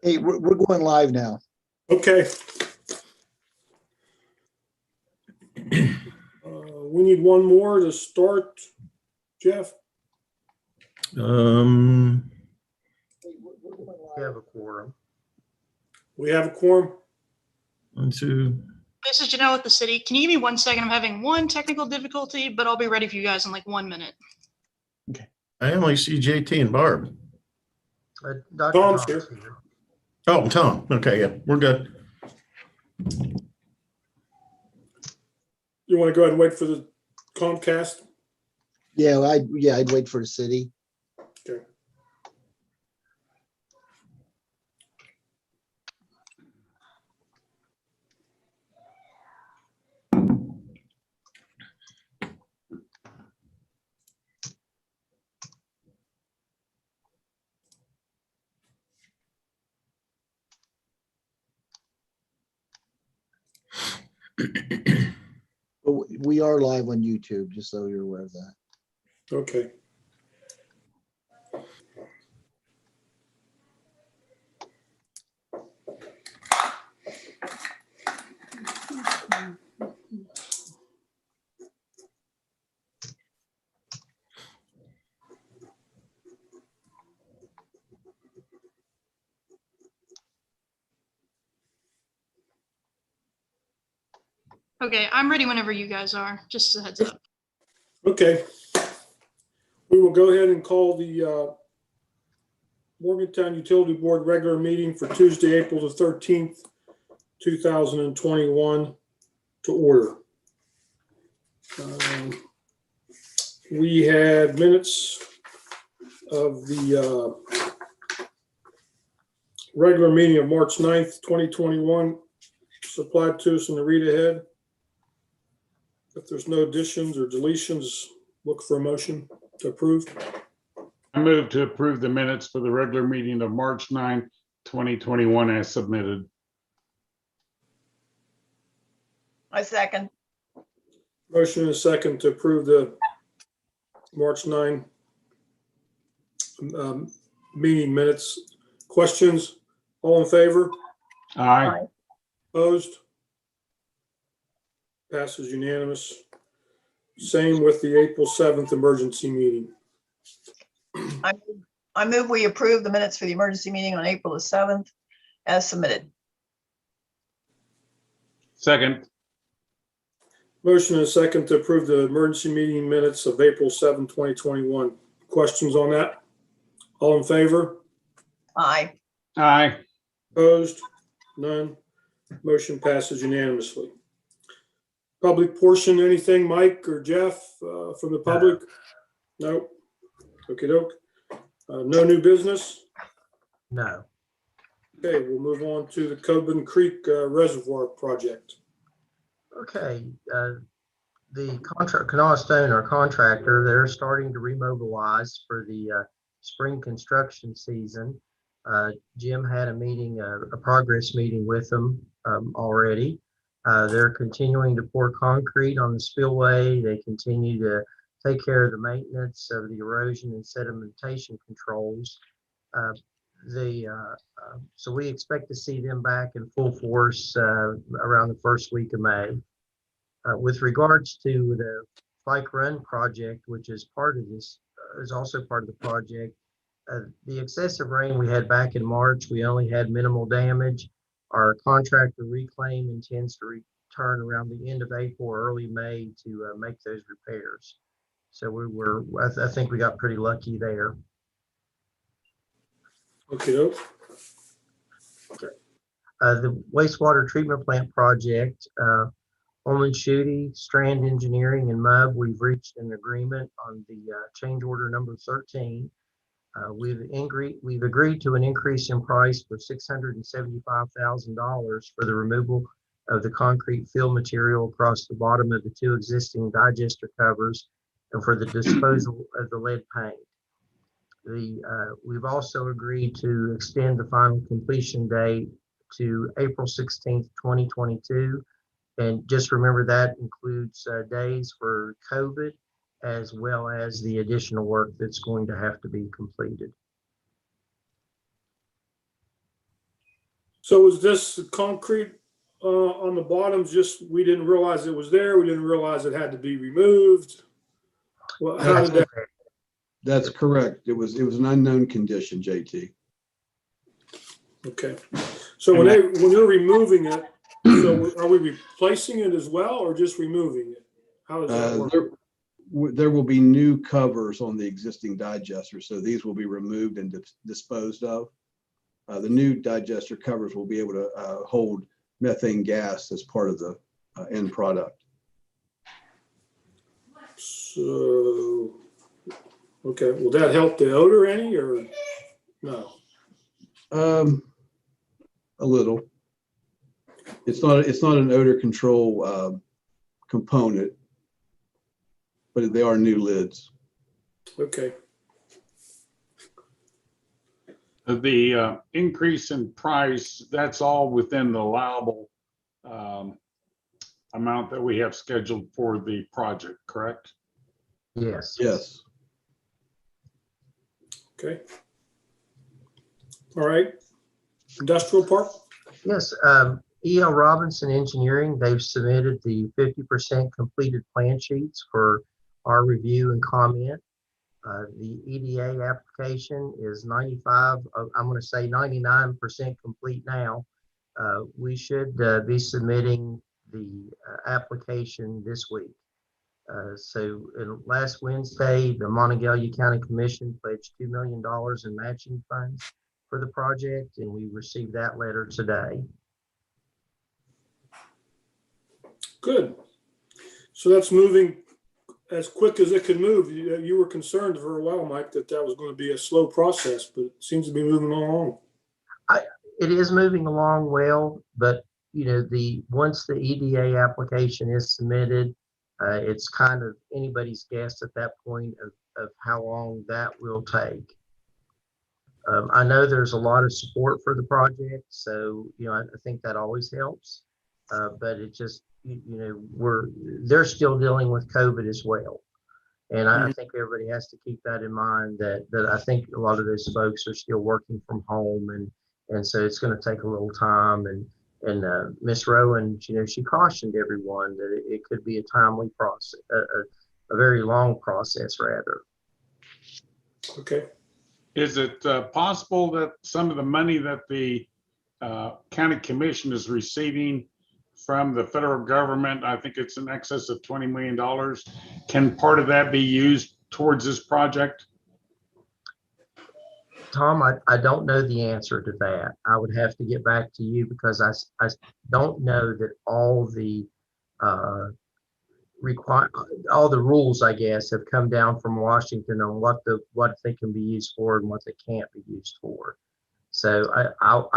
Hey, we're going live now. Okay. We need one more to start, Jeff. We have a quorum. We have a quorum. 1, 2. This is Janelle with the city. Can you give me 1 second? I'm having one technical difficulty, but I'll be ready for you guys in like 1 minute. Okay. I only see JT and Barb. Tom's Tom's here. Oh, Tom. Okay, yeah, we're good. You want to go ahead and wait for the Comcast? Yeah, I'd wait for the city. Okay. But we are live on YouTube, just so you're aware of that. Okay. Okay, I'm ready whenever you guys are. Just a heads up. Okay. We will go ahead and call the Morgantown Utility Board regular meeting for Tuesday, April the 13th, 2021 to order. We had minutes of the regular meeting of March 9th, 2021 supplied to us in the read ahead. If there's no additions or deletions, look for a motion to approve. I move to approve the minutes for the regular meeting of March 9, 2021 as submitted. I second. Motion and a second to approve the March 9 meeting minutes. Questions? All in favor? Aye. Opposed? Passes unanimous. Same with the April 7th emergency meeting. I move we approve the minutes for the emergency meeting on April the 7th as submitted. Second. Motion and a second to approve the emergency meeting minutes of April 7, 2021. Questions on that? All in favor? Aye. Aye. Opposed? None. Motion passes unanimously. Public portion, anything, Mike or Jeff, from the public? No. Okey doke. No new business? No. Okay, we'll move on to the Coben Creek Reservoir Project. Okay, the contract, Kanawha Stone, our contractor, they're starting to remobilize for the spring construction season. Jim had a meeting, a progress meeting with them already. They're continuing to pour concrete on the spillway. They continue to take care of the maintenance of the erosion and sedimentation controls. So we expect to see them back in full force around the first week of May. With regards to the Bike Run project, which is part of this, is also part of the project, the excessive rain we had back in March, we only had minimal damage. Our contractor Reclaim intends to return around the end of April or early May to make those repairs. So I think we got pretty lucky there. Okay, doke. The wastewater treatment plant project, Olin Schutte, Strand Engineering, and MUB, we've reached an agreement on the change order number 13. We've agreed to an increase in price for $675,000 for the removal of the concrete fill material across the bottom of the 2 existing digester covers and for the disposal of the lead paint. We've also agreed to extend the final completion date to April 16th, 2022. And just remember that includes days for COVID as well as the additional work that's going to have to be completed. So is this concrete on the bottoms, just, we didn't realize it was there, we didn't realize it had to be removed? Well, how did that, That's correct. It was an unknown condition, JT. okay. So when you're removing it, so are we replacing it as well or just removing it? How does that work? There will be new covers on the existing digester, so these will be removed and disposed of. The new digester covers will be able to hold methane gas as part of the end product. So, okay, will that help the odor any or no? A little. It's not an odor control component, but they are new lids. Okay, The increase in price, that's all within the allowable amount that we have scheduled for the project, correct? Yes. Yes. okay. All right, industrial park? Yes, E.L. Robinson Engineering, they've submitted the 50% completed plan sheets for our review and comment. The EDA application is 95, I'm going to say 99% complete now. We should be submitting the application this week. So last Wednesday, the Monongalia County Commission pledged $2 million in matching funds for the project, and we received that letter today. Good. So that's moving as quick as it could move. You were concerned for a while, Mike, that was going to be a slow process, but it seems to be moving along. It is moving along well, but once the EDA application is submitted, it's kind of anybody's guess at that point of how long that will take. I know there's a lot of support for the project, so I think that always helps. But it just they're still dealing with COVID as well, and I think everybody has to keep that in mind. That I think a lot of those folks are still working from home, and so it's going to take a little time. And Miss Rowan, she cautioned everyone that it could be a timely process, a very long process rather. Okay. Is it possible that some of the money that the county commission is receiving from the federal government, I think it's in excess of $20 million, can part of that be used towards this project? Tom, I don't know the answer to that. I would have to get back to you because I don't know that all the all the rules, I guess, have come down from Washington on what they can be used for and what they can't be used for. So I'll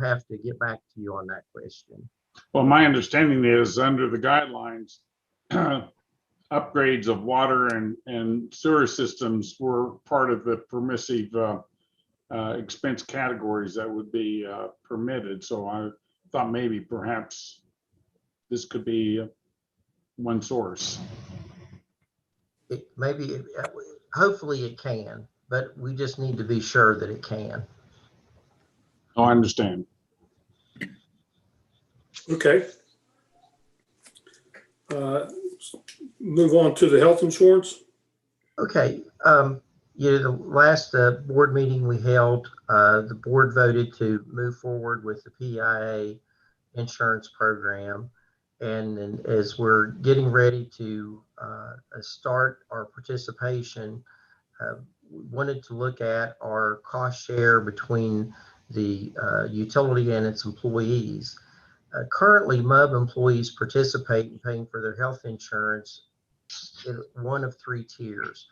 have to get back to you on that question. Well, my understanding is under the guidelines, upgrades of water and sewer systems were part of the permissive expense categories that would be permitted. So I thought maybe perhaps this could be one source. Hopefully it can, but we just need to be sure that it can. Oh, I understand. Okay. Move on to the health insurance. Okay. The last board meeting we held, the board voted to move forward with the PIA insurance program. And as we're getting ready to start our participation, we wanted to look at our cost share between the utility and its employees. Currently, MUB employees participate in paying for their health insurance in one of three tiers.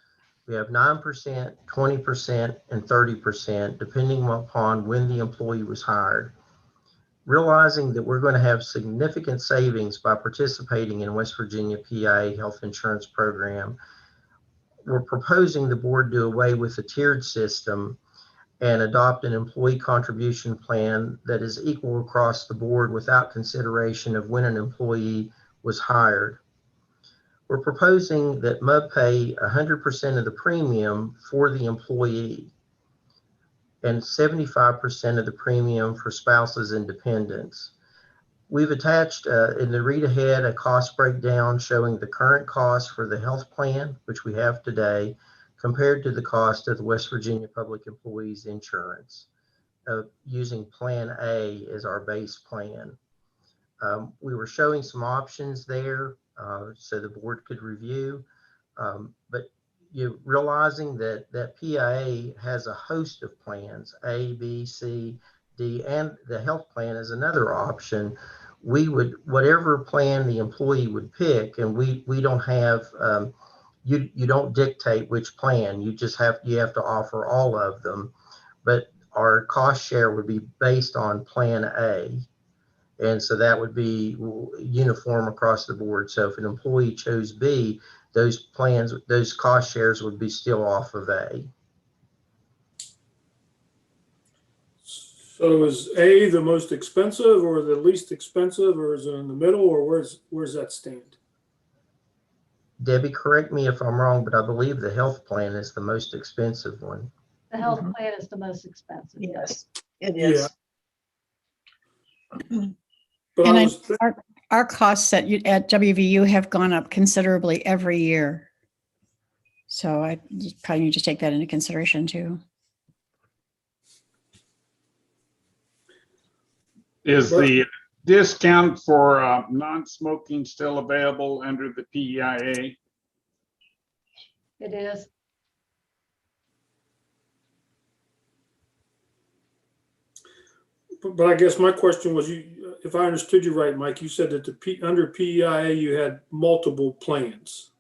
We have 9%, 20%, and 30%, depending upon when the employee was hired. Realizing that we're going to have significant savings by participating in West Virginia PIA health insurance program, we're proposing the board do away with the tiered system and adopt an employee contribution plan that is equal across the board without consideration of when an employee was hired. We're proposing that MUB pay 100% of the premium for the employee. and 75% of the premium for spouses and dependents. We've attached in the read ahead a cost breakdown showing the current cost for the health plan, which we have today, compared to the cost of the West Virginia Public Employees Insurance, using Plan A as our base plan. We were showing some options there so the board could review, but you realizing that PIA has a host of plans, A, B, C, D, and the health plan is another option. We would, whatever plan the employee would pick, and we don't have, you don't dictate which plan, you have to offer all of them, but our cost share would be based on Plan A. And so that would be uniform across the board. So if an employee chose B, those plans, those cost shares would be still off of A. So is A the most expensive or the least expensive, or is it in the middle, or where's that stand? Debbie, correct me if I'm wrong, but I believe the health plan is the most expensive one. The health plan is the most expensive. Yes, it is. But And I was our costs at WVU have gone up considerably every year. So you probably need to take that into consideration too. Is the discount for non-smoking still available under the PEIA? It is. But I guess my question was, if I understood you right, Mike, you said that under PEIA you had multiple plans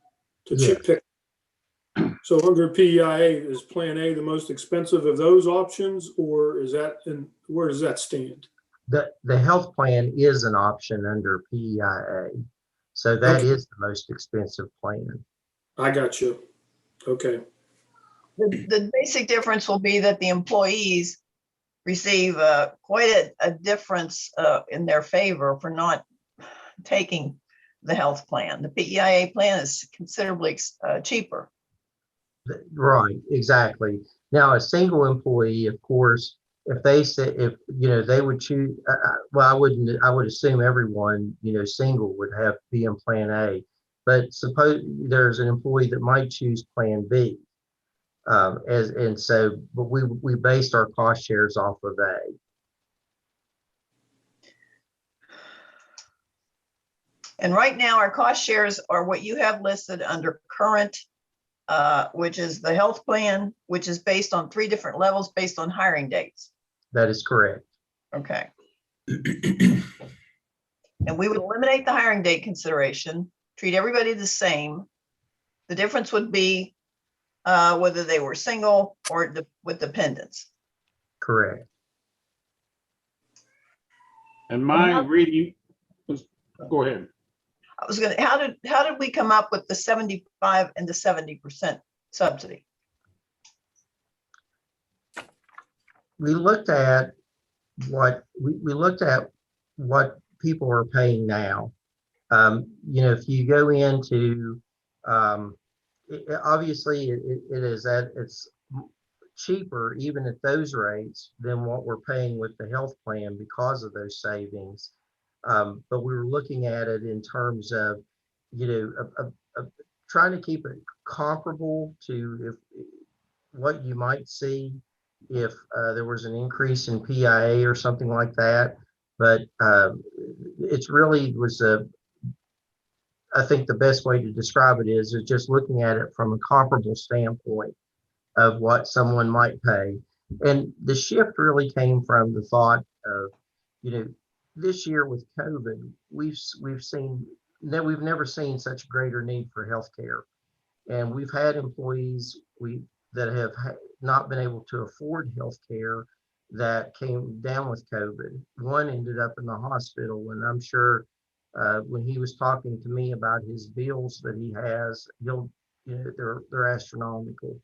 to Yes. pick. So under PEIA, is Plan A the most expensive of those options, or is that, and where does that stand? The health plan is an option under PEIA. So that Okay. is the most expensive plan. I got you. Okay. The basic difference will be that the employees receive quite a difference in their favor for not taking the health plan. The PEIA plan is considerably cheaper. Right, exactly. Now, a single employee, of course, if they say, if, they would choose, well, I would assume everyone, single would have to be in Plan A. But suppose there's an employee that might choose Plan B. But we based our cost shares off of A. And right now, our cost shares are what you have listed under current, which is the health plan, which is based on 3 different levels based on hiring dates. That is correct. Okay. And we would eliminate the hiring date consideration, treat everybody the same. The difference would be whether they were single or with dependents. Correct. And my reading was, go ahead. I was gonna, how did we come up with the 75 and the 70% subsidy? We looked at what people are paying now. If you go into, obviously it is that it's cheaper even at those rates than what we're paying with the health plan because of those savings. But we were looking at it in terms of, trying to keep it comparable to what you might see if there was an increase in PIA or something like that. But it's really was I think the best way to describe it is just looking at it from a comparable standpoint of what someone might pay. And the shift really came from the thought of, this year with COVID, we've seen that we've never seen such greater need for healthcare. And we've had employees that have not been able to afford healthcare that came down with COVID. One ended up in the hospital, and I'm sure when he was talking to me about his bills that he has, they're astronomical.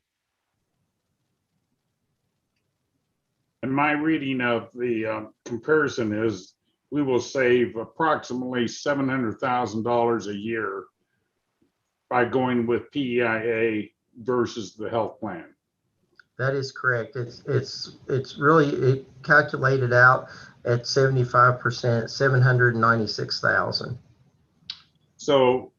And my reading of the comparison is we will save approximately $700,000 a year by going with PEIA versus the health plan. That is correct. It's really, it calculated out at 75%, 796,000. So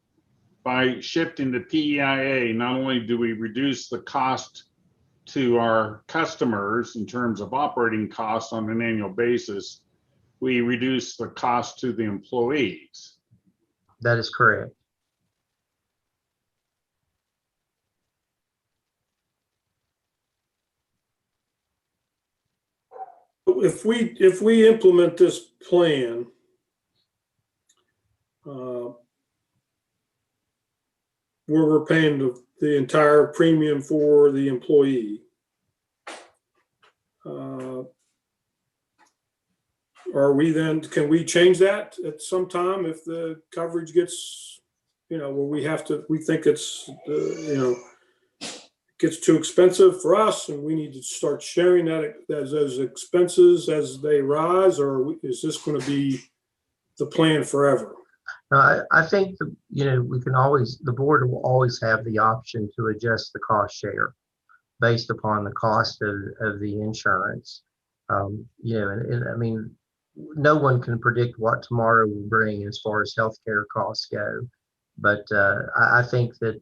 by shifting to PEIA, not only do we reduce the cost to our customers in terms of operating costs on an annual basis, we reduce the cost to the employees. That is correct. If we implement this plan, where we're paying the entire premium for the employee, are we then, can we change that at some time if the coverage gets, where we think it's, gets too expensive for us and we need to start sharing that as those expenses as they rise, or is this going to be the plan forever? I think, we can always, the board will always have the option to adjust the cost share based upon the cost of the insurance. And I mean, no one can predict what tomorrow will bring as far as healthcare costs go. But I think that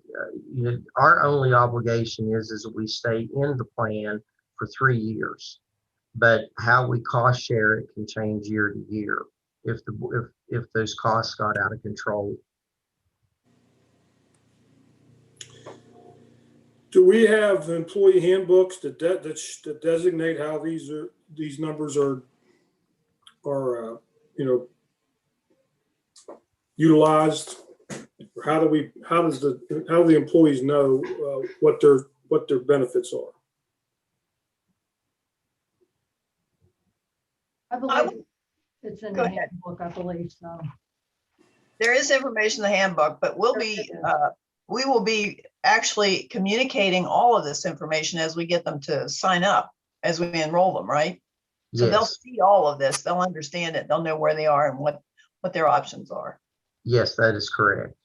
our only obligation is that we stay in the plan for 3 years. But how we cost share it can change year to year if those costs got out of control. Do we have employee handbooks that designate how these numbers are utilized? How do the employees know what their benefits are? I believe it's in Go the ahead. handbook, I believe so. There is information in the handbook, but we will be actually communicating all of this information as we get them to sign up, as we enroll them, right? So they'll Yes, see all of this, they'll understand it, they'll know where they are and what their options are. yes, that is correct.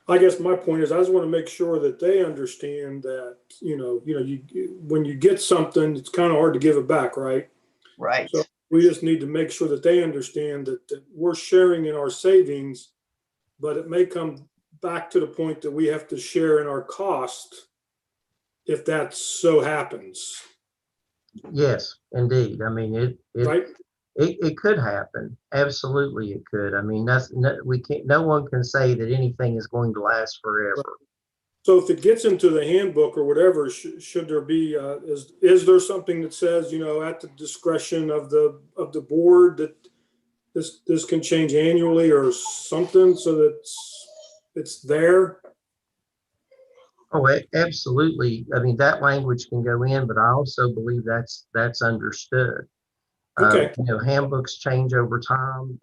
I guess my point is, I just want to make sure that they understand that, when you get something, it's kind of hard to give it back, right? Right. So we just need to make sure that they understand that we're sharing in our savings, but it may come back to the point that we have to share in our cost if that so happens, Yes, indeed. I mean, right? it could happen. Absolutely, it could. I mean, no one can say that anything is going to last forever. So if it gets into the handbook or whatever, should there be, is there something that says, at the discretion of the board that this can change annually or something so that it's there? Oh, absolutely. I mean, that language can go in, but I also believe that's understood. Okay. Handbooks change over time.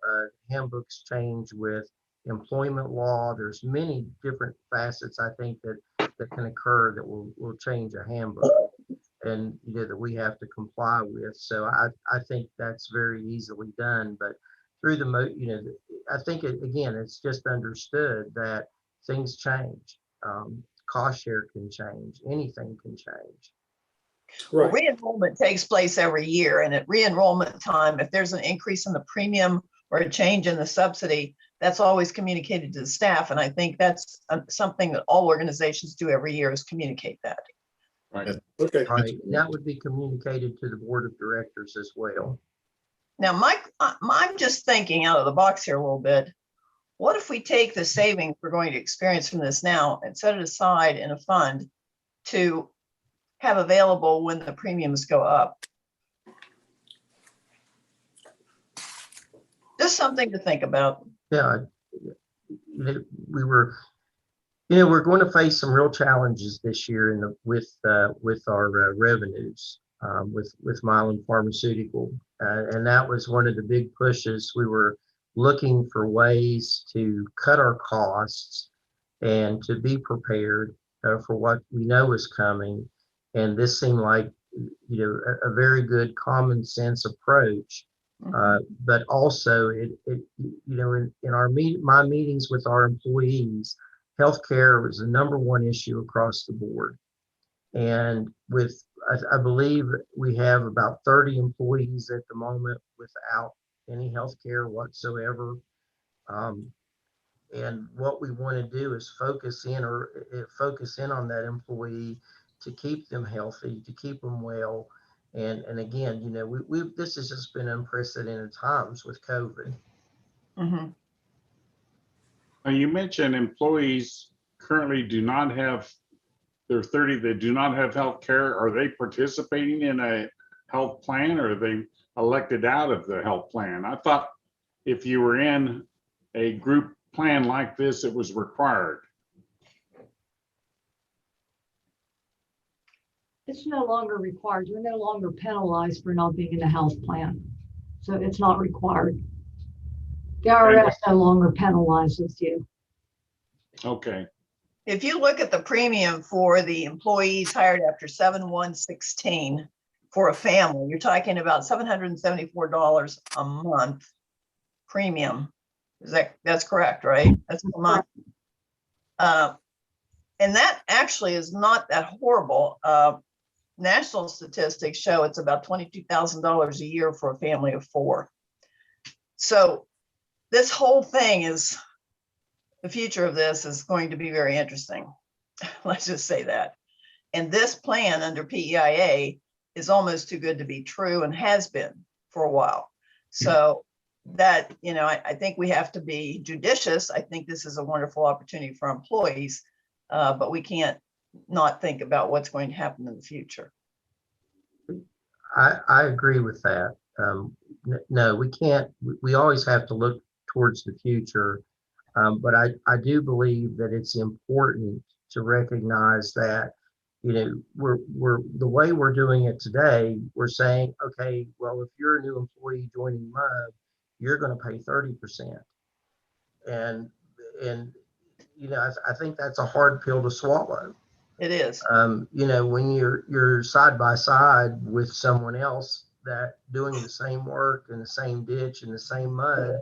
Handbooks change with employment law. There's many different facets, I think, that can occur that will change a handbook and that we have to comply with. So I think that's very easily done. But through I think it's just understood that things change. Cost share can change. Anything can change. Well, Right. re-enrollment takes place every year, and at re-enrollment time, if there's an increase in the premium or a change in the subsidy, that's always communicated to the staff. And I think that's something that all organizations do every year, is communicate that. Right. Okay. Right. That would be communicated to the board of directors as well. Now, Mike, I'm just thinking out of the box here a little bit. What if we take the savings we're going to experience from this now and set it aside in a fund to have available when the premiums go up? Just something to think about. Yeah, we're going to face some real challenges this year with our revenues with Mylan Pharmaceutical, and that was one of the big pushes. We were looking for ways to cut our costs and to be prepared for what we know is coming, and this seemed like a very good common sense approach. But also, in my meetings with our employees, healthcare was the number one issue across the board. And with, I believe we have about 30 employees at the moment without any health care whatsoever. And what we want to do is focus in on that employee to keep them healthy, to keep them well. And again, this has just been unprecedented times with COVID. Mhm. Now, you mentioned employees currently do not have, there are 30 that do not have health care. Are they participating in a health plan, or are they elected out of the health plan? I thought if you were in a group plan like this, it was required. It's no longer required. You're no longer penalized for not being in a health plan. So it's not required. The IRS no longer penalizes you. Okay. If you look at the premium for the employees hired after 7/1/16 for a family, you're talking about $774 a month premium. That's correct, right? That's a month. And that actually is not that horrible. National statistics show it's about $22,000 a year for a family of 4. So this whole thing is, the future of this is going to be very interesting. Let's just say that. And this plan under PEIA is almost too good to be true, and has been for a while. So that, I think we have to be judicious. I think this is a wonderful opportunity for employees, but we can't not think about what's going to happen in the future. I agree with that. No, we can't. We always have to look towards the future. But I do believe that it's important to recognize that, we're the way we're doing it today, we're saying, okay, well, if you're a new employee joining MUB, you're going to pay 30%. And I think that's a hard pill to swallow. It is. When you're side by side with someone else that doing the same work in the same ditch in the same mud,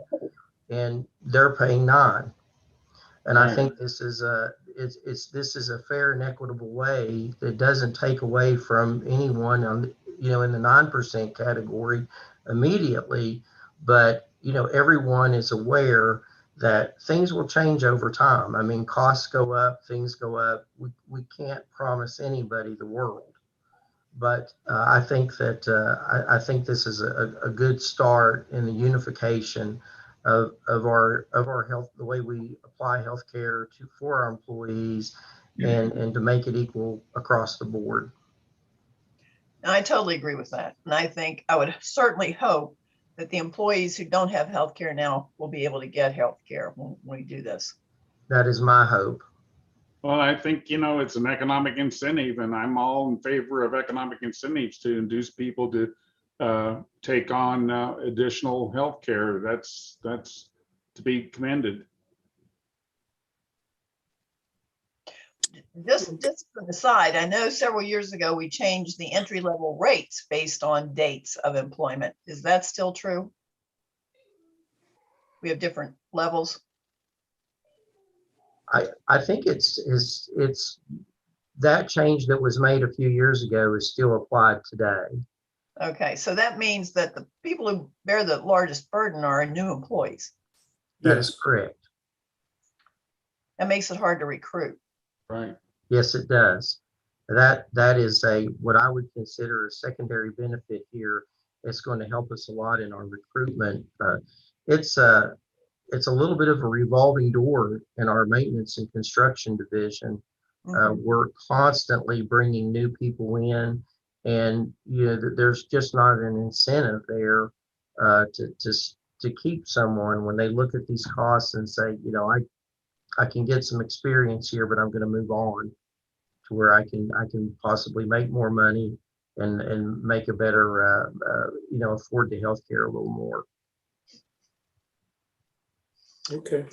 and they're paying 9. And I think this is a fair and equitable way that doesn't take away from anyone on in the 9% category immediately, but everyone is aware that things will change over time. I mean, costs go up, things go up. We can't promise anybody the world, but I think that I think this is a good start in the unification of our health, the way we apply healthcare for our employees, and to make it equal across the board. And I totally agree with that. And I think I would certainly hope that the employees who don't have health care now will be able to get health care when we do this. That is my hope. Well, I think, it's an economic incentive, and I'm all in favor of economic incentives to induce people to take on additional health care. That's to be commended. Just an aside, I know several years ago we changed the entry level rates based on dates of employment. Is that still true? We have different levels. I think it's that change that was made a few years ago is still applied today. Okay, so that means that the people who bear the largest burden are new employees. That is correct. That makes it hard to recruit. Right. Yes, it does. That is what I would consider a secondary benefit here. It's going to help us a lot in our recruitment. It's a little bit of a revolving door in our maintenance and construction division. We're constantly bringing new people in, and there's just not an incentive there to keep someone when they look at these costs and say, I can get some experience here, but I'm going to move on to where I can possibly make more money and make a better afford the healthcare a little more. Okay.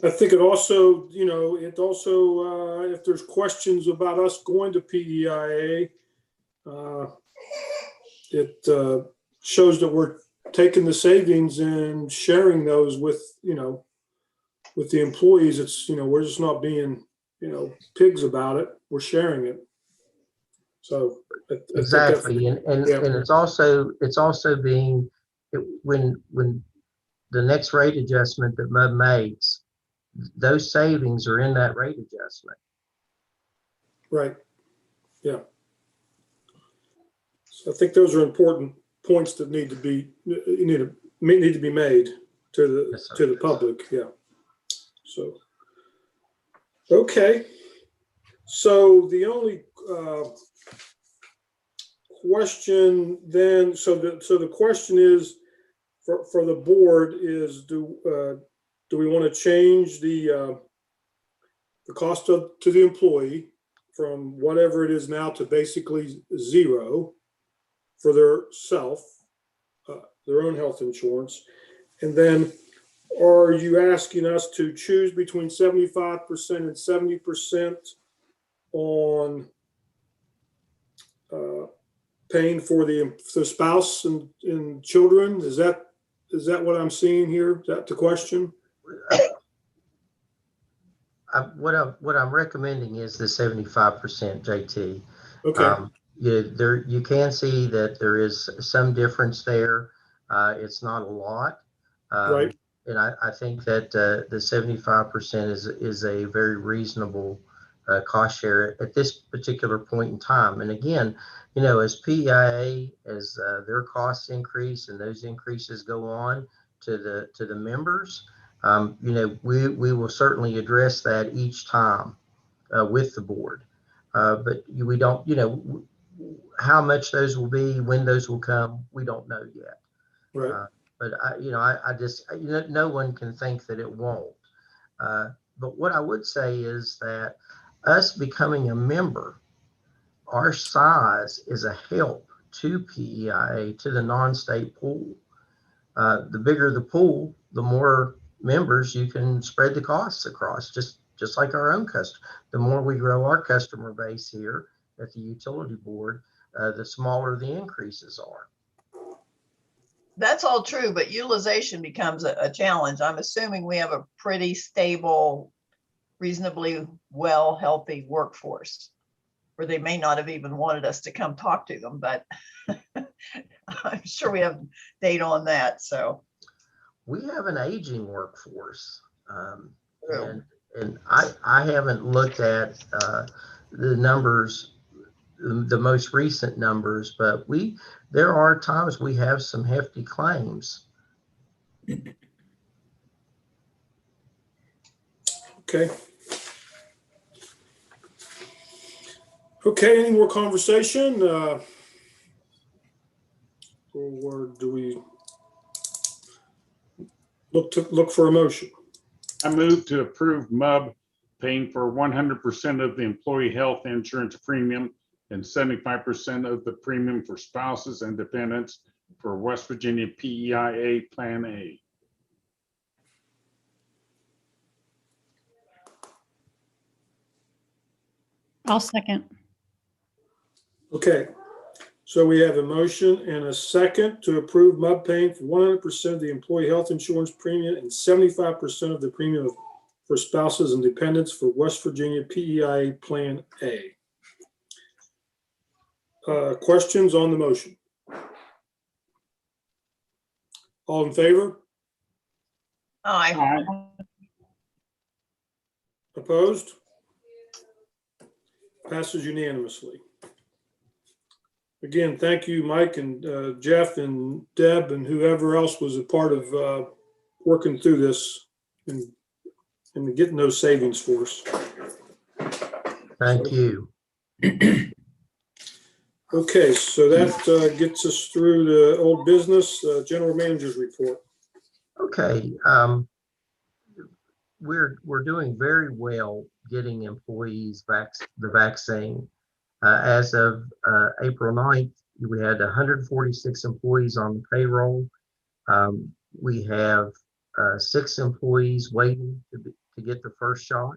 I think it also, if there's questions about us going to PEIA, it shows that we're taking the savings and sharing those with, with the employees, it's, we're just not being, pigs about it. We're sharing it. So. I think that's- Exactly, and Yeah. it's also being, when the next rate adjustment that MUB makes, those savings are in that rate adjustment. Right. Yeah. So I think those are important points that need to be made to the Yes, sir. to the public. Yeah. So. Okay. So the only question then, so the question is for the board is, do we want to change the cost to the employee from whatever it is now to basically zero for their own health insurance? And then are you asking us to choose between 75% and 70% on paying for the spouse and children? Is that what I'm seeing here? Is that the question? What I'm recommending is the 75%, JT. Okay. You can see that there is some difference there. It's not a lot. Right. And I think that the 75% is a very reasonable cost share at this particular point in time. And again, as PEIA, as their costs increase and those increases go on to the members, we will certainly address that each time with the board. But we don't, how much those will be, when those will come, we don't know yet. Right. But I just, no one can think that it won't. But what I would say is that us becoming a member, our size is a help to PEIA, to the non-state pool. The bigger the pool, the more members you can spread the costs across, just like our own customer. The more we grow our customer base here at the utility board, the smaller the increases are. That's all true, but utilization becomes a challenge. I'm assuming we have a pretty stable, reasonably well, healthy workforce, where they may not have even wanted us to come talk to them, but I'm sure we have data on that. So we have an aging workforce, True. and I haven't looked at the numbers, the most recent numbers, but there are times we have some hefty claims. Okay. Okay. Any more conversation? Or do we look for a motion? I move to approve MUB paying for 100% of the employee health insurance premium and 75% of the premium for spouses and dependents for West Virginia PEIA Plan A. I'll second. Okay. So we have a motion and a second to approve MUB paying for 100% of the employee health insurance premium and 75% of the premium for spouses and dependents for West Virginia PEIA Plan A. Questions on the motion? All in favor? Aye. Aye. Opposed? Passes unanimously. Again, thank you, Mike and Jeff and Deb and whoever else was a part of working through this and getting those savings for us. Thank you. Okay, so that gets us through the old business, general manager's report. Okay, we're doing very well getting employees the vaccine. As of April 9th, we had 146 employees on the payroll. We have 6 employees waiting to get the first shot.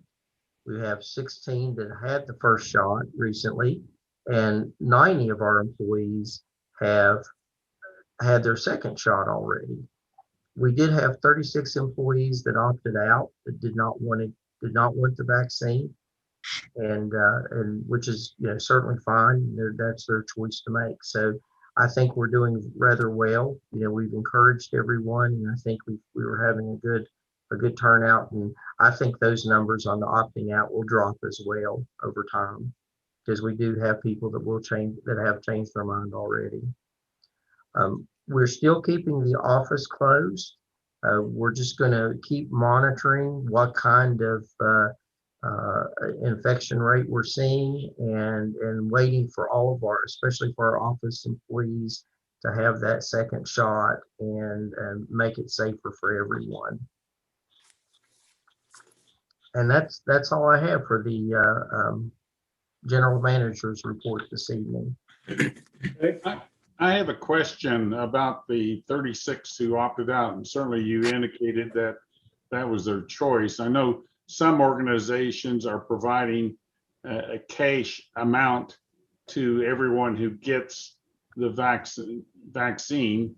We have 16 that had the first shot recently, and 90 of our employees have had their second shot already. We did have 36 employees that opted out, that did not want the vaccine. And which is, certainly fine. That's their choice to make. So I think we're doing rather well. We've encouraged everyone, and I think we were having a good turnout. And I think those numbers on the opting out will drop as well over time, because we do have people that have changed their mind already. We're still keeping the office closed. We're just going to keep monitoring what kind of infection rate we're seeing, and waiting for all of especially for our office employees, to have that second shot and make it safer for everyone. And that's all I have for the general manager's report this evening. I have a question about the 36 who opted out, and certainly you indicated that that was their choice. I know some organizations are providing a cash amount to everyone who gets the vaccine.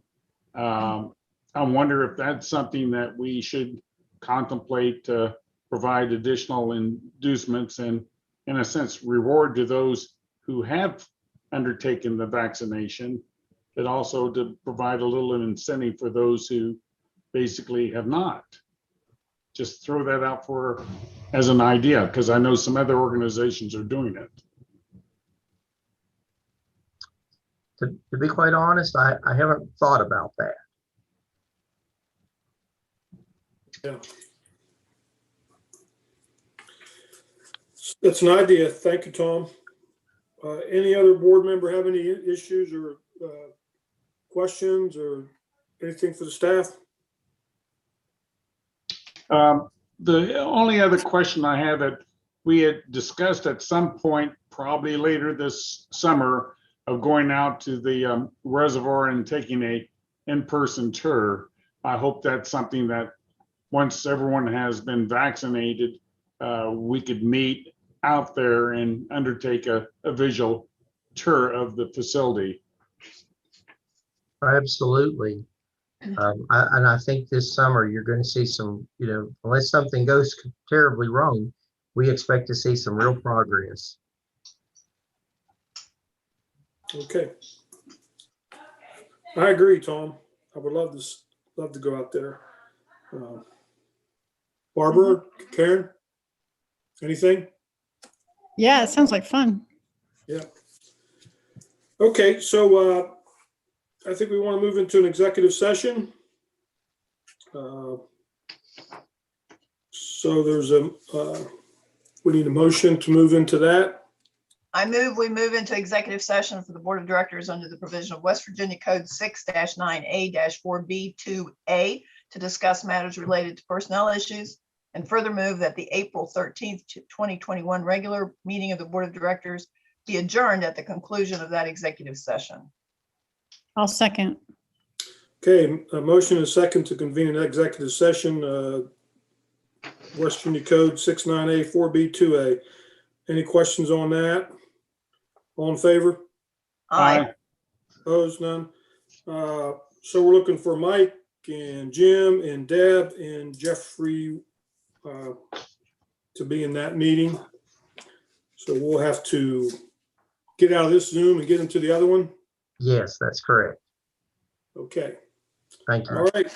I wonder if that's something that we should contemplate to provide additional inducements and, in a sense, reward to those who have undertaken the vaccination, but also to provide a little incentive for those who basically have not. Just throw that out as an idea, because I know some other organizations are doing it. To be quite honest, I haven't thought about that. Yeah. That's an idea. Thank you, Tom. Any other board member have any issues or questions or anything for the staff? The only other question I have, that we had discussed at some point, probably later this summer, of going out to the reservoir and taking a in-person tour. I hope that's something that once everyone has been vaccinated, we could meet out there and undertake a visual tour of the facility. Absolutely. And I think this summer you're going to see some, unless something goes terribly wrong, we expect to see some real progress. Okay. I agree, Tom. I would love to go out there. Barbara, Karen, anything? Yeah, it sounds like fun. Yeah. Okay, so I think we want to move into an executive session. So we need a motion to move into that. We move into executive session for the Board of Directors under the provision of West Virginia Code 6-9A-4B2A to discuss matters related to personnel issues, and further move that the April 13th, 2021 regular meeting of the Board of Directors be adjourned at the conclusion of that executive session. I'll second. Okay, a motion and a second to convene an executive session, West Virginia Code 6-9A-4B2A. Any questions on that? All in favor? Aye. Opposed? None. So we're looking for Mike and Jim and Deb and Jeffrey to be in that meeting. So we'll have to get out of this Zoom and get into the other one. Yes, that's correct. Okay. Thank you. All right.